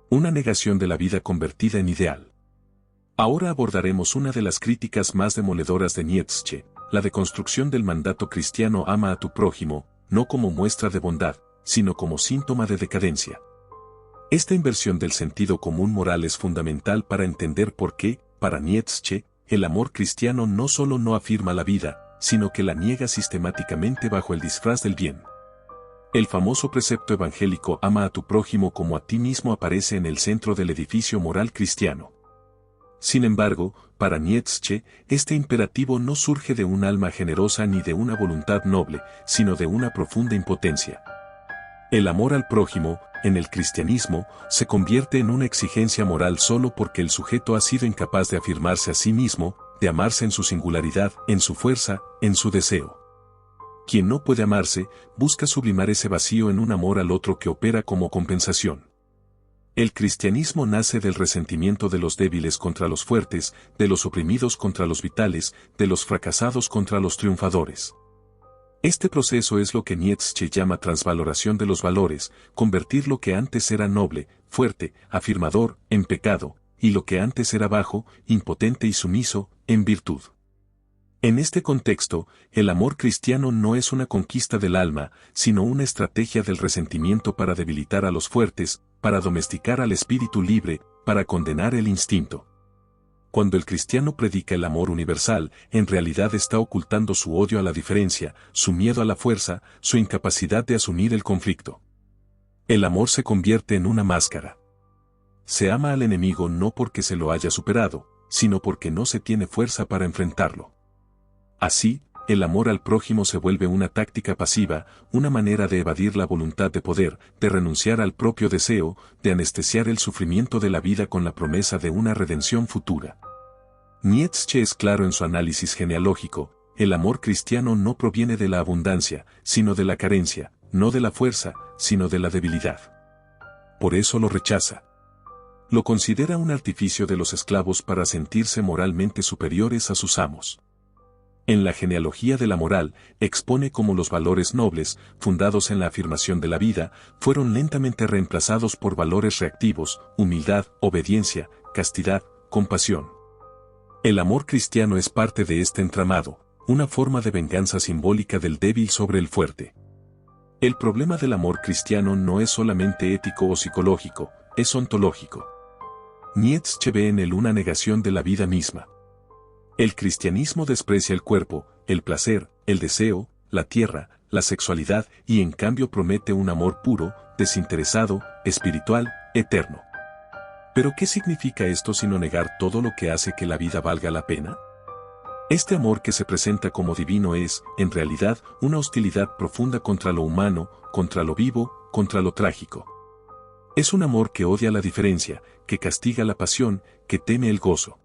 Una negación de la vida convertida en ideal. Ahora abordaremos una de las críticas más demoledoras de Nietzsche, la deconstrucción del mandato cristiano ama a tu prójimo, no como muestra de bondad, sino como síntoma de decadencia. Esta inversión del sentido común moral es fundamental para entender por qué, para Nietzsche, el amor cristiano no solo no afirma la vida, sino que la niega sistemáticamente bajo el disfraz del bien. El famoso precepto evangélico ama a tu prójimo como a ti mismo aparece en el centro del edificio moral cristiano. Sin embargo, para Nietzsche, este imperativo no surge de un alma generosa ni de una voluntad noble, sino de una profunda impotencia. El amor al prójimo, en el cristianismo, se convierte en una exigencia moral solo porque el sujeto ha sido incapaz de afirmarse a sí mismo, de amarse en su singularidad, en su fuerza, en su deseo. Quien no puede amarse, busca sublimar ese vacío en un amor al otro que opera como compensación. El cristianismo nace del resentimiento de los débiles contra los fuertes, de los oprimidos contra los vitales, de los fracasados contra los triunfadores. Este proceso es lo que Nietzsche llama transvaloración de los valores, convertir lo que antes era noble, fuerte, afirmador, en pecado, y lo que antes era bajo, impotente y sumiso, en virtud. En este contexto, el amor cristiano no es una conquista del alma, sino una estrategia del resentimiento para debilitar a los fuertes, para domesticar al espíritu libre, para condenar el instinto. Cuando el cristiano predica el amor universal, en realidad está ocultando su odio a la diferencia, su miedo a la fuerza, su incapacidad de asumir el conflicto. El amor se convierte en una máscara. Se ama al enemigo no porque se lo haya superado, sino porque no se tiene fuerza para enfrentarlo. Así, el amor al prójimo se vuelve una táctica pasiva, una manera de evadir la voluntad de poder, de renunciar al propio deseo, de anestesiar el sufrimiento de la vida con la promesa de una redención futura. Nietzsche es claro en su análisis genealógico: el amor cristiano no proviene de la abundancia, sino de la carencia, no de la fuerza, sino de la debilidad. Por eso lo rechaza. Lo considera un artificio de los esclavos para sentirse moralmente superiores a sus amos. En la genealogía de la moral, expone cómo los valores nobles, fundados en la afirmación de la vida, fueron lentamente reemplazados por valores reactivos: humildad, obediencia, castidad, compasión. El amor cristiano es parte de este entramado, una forma de venganza simbólica del débil sobre el fuerte. El problema del amor cristiano no es solamente ético o psicológico, es ontológico. Nietzsche ve en él una negación de la vida misma. El cristianismo desprecia el cuerpo, el placer, el deseo, la tierra, la sexualidad, y en cambio promete un amor puro, desinteresado, espiritual, eterno. ¿Pero qué significa esto sino negar todo lo que hace que la vida valga la pena? Este amor que se presenta como divino es, en realidad, una hostilidad profunda contra lo humano, contra lo vivo, contra lo trágico. Es un amor que odia la diferencia, que castiga la pasión, que teme el gozo.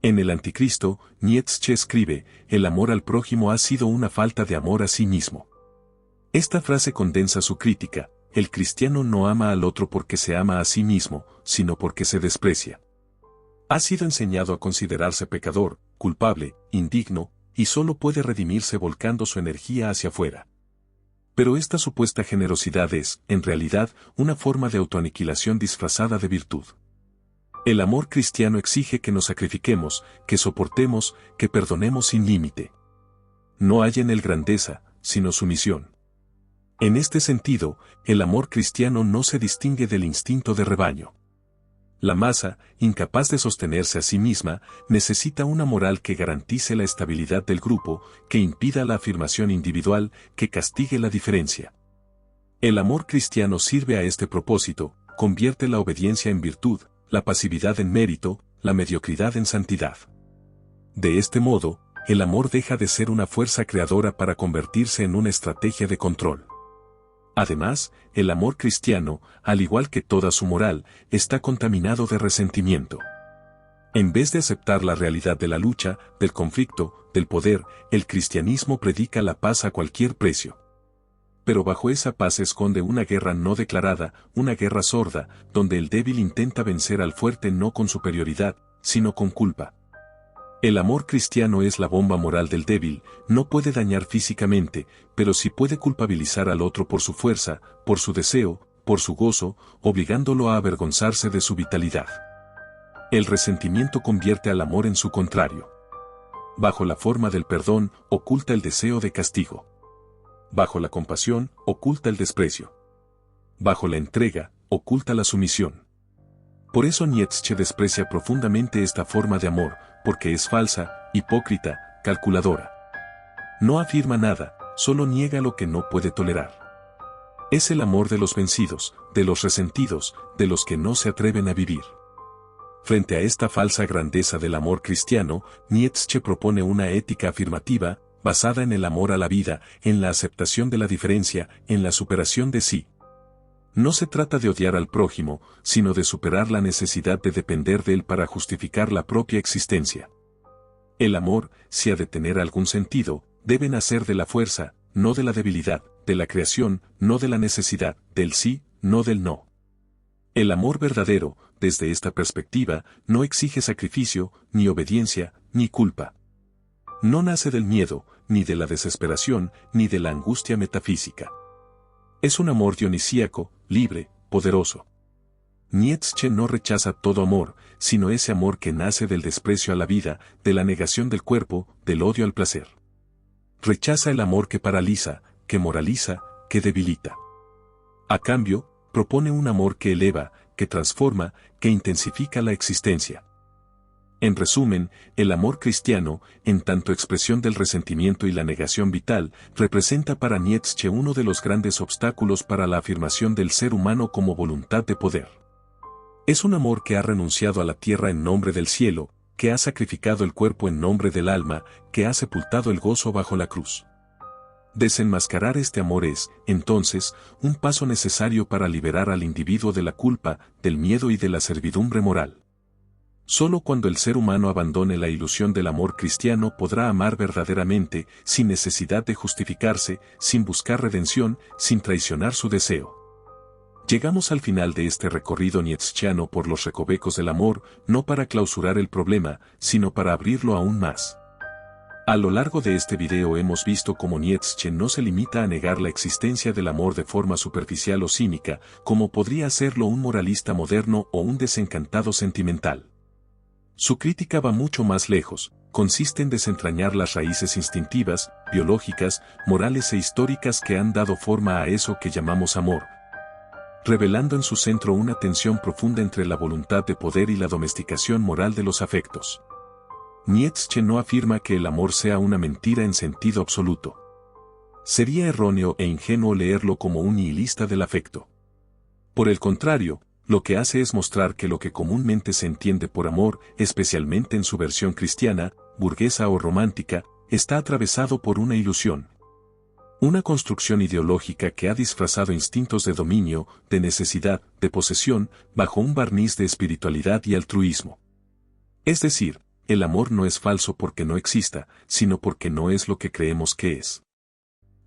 En el Anticristo, Nietzsche escribe: el amor al prójimo ha sido una falta de amor a sí mismo. Esta frase condensa su crítica: el cristiano no ama al otro porque se ama a sí mismo, sino porque se desprecia. Ha sido enseñado a considerarse pecador, culpable, indigno, y solo puede redimirse volcando su energía hacia afuera. Pero esta supuesta generosidad es, en realidad, una forma de autoaniquilación disfrazada de virtud. El amor cristiano exige que nos sacrifiquemos, que soportemos, que perdonemos sin límite. No hay en él grandeza, sino sumisión. En este sentido, el amor cristiano no se distingue del instinto de rebaño. La masa, incapaz de sostenerse a sí misma, necesita una moral que garantice la estabilidad del grupo, que impida la afirmación individual, que castigue la diferencia. El amor cristiano sirve a este propósito: convierte la obediencia en virtud, la pasividad en mérito, la mediocridad en santidad. De este modo, el amor deja de ser una fuerza creadora para convertirse en una estrategia de control. Además, el amor cristiano, al igual que toda su moral, está contaminado de resentimiento. En vez de aceptar la realidad de la lucha, del conflicto, del poder, el cristianismo predica la paz a cualquier precio. Pero bajo esa paz se esconde una guerra no declarada, una guerra sorda, donde el débil intenta vencer al fuerte no con superioridad, sino con culpa. El amor cristiano es la bomba moral del débil: no puede dañar físicamente, pero sí puede culpabilizar al otro por su fuerza, por su deseo, por su gozo, obligándolo a avergonzarse de su vitalidad. El resentimiento convierte al amor en su contrario. Bajo la forma del perdón, oculta el deseo de castigo. Bajo la compasión, oculta el desprecio. Bajo la entrega, oculta la sumisión. Por eso Nietzsche desprecia profundamente esta forma de amor, porque es falsa, hipócrita, calculadora. No afirma nada, solo niega lo que no puede tolerar. Es el amor de los vencidos, de los resentidos, de los que no se atreven a vivir. Frente a esta falsa grandeza del amor cristiano, Nietzsche propone una ética afirmativa, basada en el amor a la vida, en la aceptación de la diferencia, en la superación de sí. No se trata de odiar al prójimo, sino de superar la necesidad de depender de él para justificar la propia existencia. El amor, si ha de tener algún sentido, debe nacer de la fuerza, no de la debilidad, de la creación, no de la necesidad, del sí, no del no. El amor verdadero, desde esta perspectiva, no exige sacrificio, ni obediencia, ni culpa. No nace del miedo, ni de la desesperación, ni de la angustia metafísica. Es un amor dionisíaco, libre, poderoso. Nietzsche no rechaza todo amor, sino ese amor que nace del desprecio a la vida, de la negación del cuerpo, del odio al placer. Rechaza el amor que paraliza, que moraliza, que debilita. A cambio, propone un amor que eleva, que transforma, que intensifica la existencia. En resumen, el amor cristiano, en tanto expresión del resentimiento y la negación vital, representa para Nietzsche uno de los grandes obstáculos para la afirmación del ser humano como voluntad de poder. Es un amor que ha renunciado a la tierra en nombre del cielo, que ha sacrificado el cuerpo en nombre del alma, que ha sepultado el gozo bajo la cruz. Desenmascarar este amor es, entonces, un paso necesario para liberar al individuo de la culpa, del miedo y de la servidumbre moral. Solo cuando el ser humano abandone la ilusión del amor cristiano podrá amar verdaderamente, sin necesidad de justificarse, sin buscar redención, sin traicionar su deseo. Llegamos al final de este recorrido nietzscheano por los recovecos del amor, no para clausurar el problema, sino para abrirlo aún más. A lo largo de este video hemos visto cómo Nietzsche no se limita a negar la existencia del amor de forma superficial o cínica, como podría hacerlo un moralista moderno o un desencantado sentimental. Su crítica va mucho más lejos, consiste en desentrañar las raíces instintivas, biológicas, morales e históricas que han dado forma a eso que llamamos amor, revelando en su centro una tensión profunda entre la voluntad de poder y la domesticación moral de los afectos. Nietzsche no afirma que el amor sea una mentira en sentido absoluto. Sería erróneo e ingenuo leerlo como un nihilista del afecto. Por el contrario, lo que hace es mostrar que lo que comúnmente se entiende por amor, especialmente en su versión cristiana, burguesa o romántica, está atravesado por una ilusión. Una construcción ideológica que ha disfrazado instintos de dominio, de necesidad, de posesión, bajo un barniz de espiritualidad y altruismo. Es decir, el amor no es falso porque no exista, sino porque no es lo que creemos que es.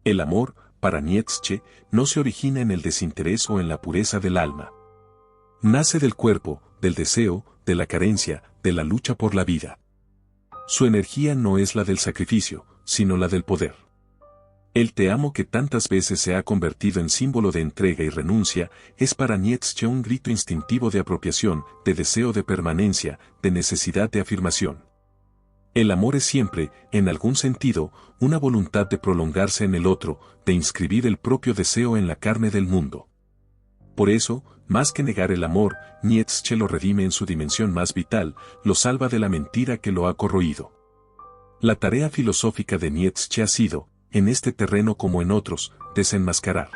El amor, para Nietzsche, no se origina en el desinterés o en la pureza del alma. Nace del cuerpo, del deseo, de la carencia, de la lucha por la vida. Su energía no es la del sacrificio, sino la del poder. El te amo que tantas veces se ha convertido en símbolo de entrega y renuncia, es para Nietzsche un grito instintivo de apropiación, de deseo de permanencia, de necesidad de afirmación. El amor es siempre, en algún sentido, una voluntad de prolongarse en el otro, de inscribir el propio deseo en la carne del mundo. Por eso, más que negar el amor, Nietzsche lo redime en su dimensión más vital, lo salva de la mentira que lo ha corroído. La tarea filosófica de Nietzsche ha sido, en este terreno como en otros, desenmascarar.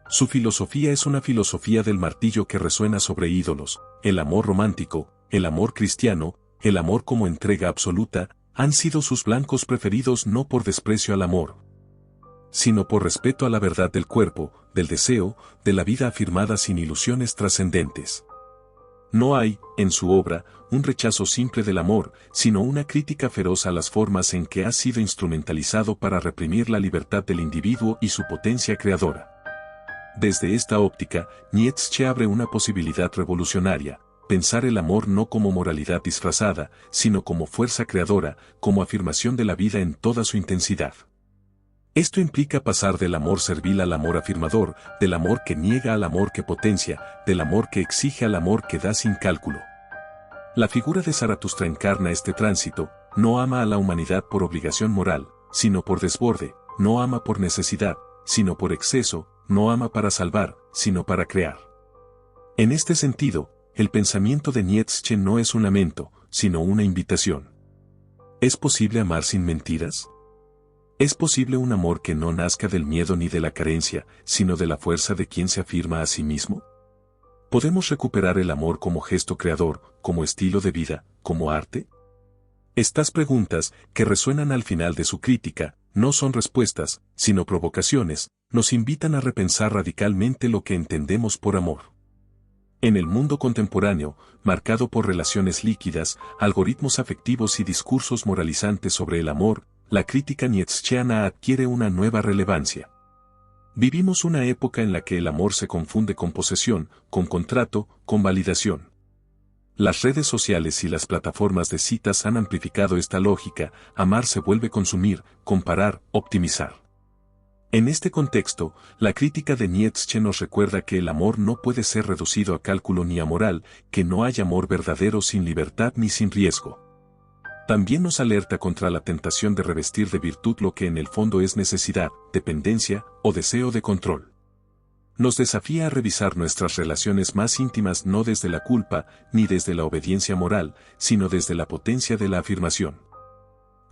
Su filosofía es una filosofía del martillo que resuena sobre ídolos, el amor romántico, el amor cristiano, el amor como entrega absoluta, han sido sus blancos preferidos no por desprecio al amor, sino por respeto a la verdad del cuerpo, del deseo, de la vida afirmada sin ilusiones trascendentes. No hay, en su obra, un rechazo simple del amor, sino una crítica feroz a las formas en que ha sido instrumentalizado para reprimir la libertad del individuo y su potencia creadora. Desde esta óptica, Nietzsche abre una posibilidad revolucionaria, pensar el amor no como moralidad disfrazada, sino como fuerza creadora, como afirmación de la vida en toda su intensidad. Esto implica pasar del amor servil al amor afirmador, del amor que niega al amor que potencia, del amor que exige al amor que da sin cálculo. La figura de Zaratustra encarna este tránsito, no ama a la humanidad por obligación moral, sino por desborde, no ama por necesidad, sino por exceso, no ama para salvar, sino para crear. En este sentido, el pensamiento de Nietzsche no es un lamento, sino una invitación. ¿Es posible amar sin mentiras? ¿Es posible un amor que no nazca del miedo ni de la carencia, sino de la fuerza de quien se afirma a sí mismo? ¿Podemos recuperar el amor como gesto creador, como estilo de vida, como arte? Estas preguntas, que resuenan al final de su crítica, no son respuestas, sino provocaciones, nos invitan a repensar radicalmente lo que entendemos por amor. En el mundo contemporáneo, marcado por relaciones líquidas, algoritmos afectivos y discursos moralizantes sobre el amor, la crítica nietzscheana adquiere una nueva relevancia. Vivimos una época en la que el amor se confunde con posesión, con contrato, con validación. Las redes sociales y las plataformas de citas han amplificado esta lógica, amar se vuelve consumir, comparar, optimizar. En este contexto, la crítica de Nietzsche nos recuerda que el amor no puede ser reducido a cálculo ni a moral, que no hay amor verdadero sin libertad ni sin riesgo. También nos alerta contra la tentación de revestir de virtud lo que en el fondo es necesidad, dependencia o deseo de control. Nos desafía a revisar nuestras relaciones más íntimas no desde la culpa ni desde la obediencia moral, sino desde la potencia de la afirmación.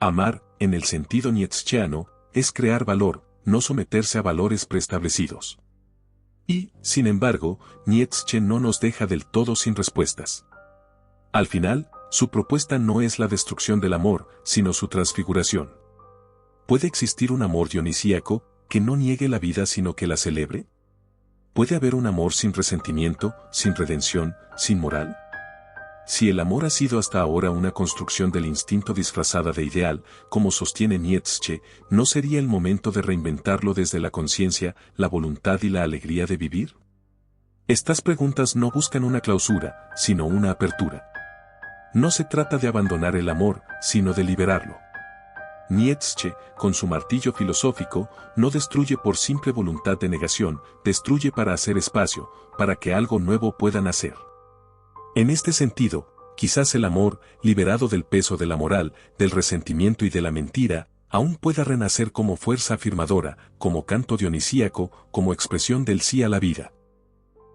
Amar, en el sentido nietzscheano, es crear valor, no someterse a valores preestablecidos. Y, sin embargo, Nietzsche no nos deja del todo sin respuestas. Al final, su propuesta no es la destrucción del amor, sino su transfiguración. ¿Puede existir un amor dionisíaco que no niegue la vida sino que la celebre? ¿Puede haber un amor sin resentimiento, sin redención, sin moral? Si el amor ha sido hasta ahora una construcción del instinto disfrazada de ideal, como sostiene Nietzsche, ¿no sería el momento de reinventarlo desde la conciencia, la voluntad y la alegría de vivir? Estas preguntas no buscan una clausura, sino una apertura. No se trata de abandonar el amor, sino de liberarlo. Nietzsche, con su martillo filosófico, no destruye por simple voluntad de negación, destruye para hacer espacio, para que algo nuevo pueda nacer. En este sentido, quizás el amor, liberado del peso de la moral, del resentimiento y de la mentira, aún pueda renacer como fuerza afirmadora, como canto dionisíaco, como expresión del sí a la vida.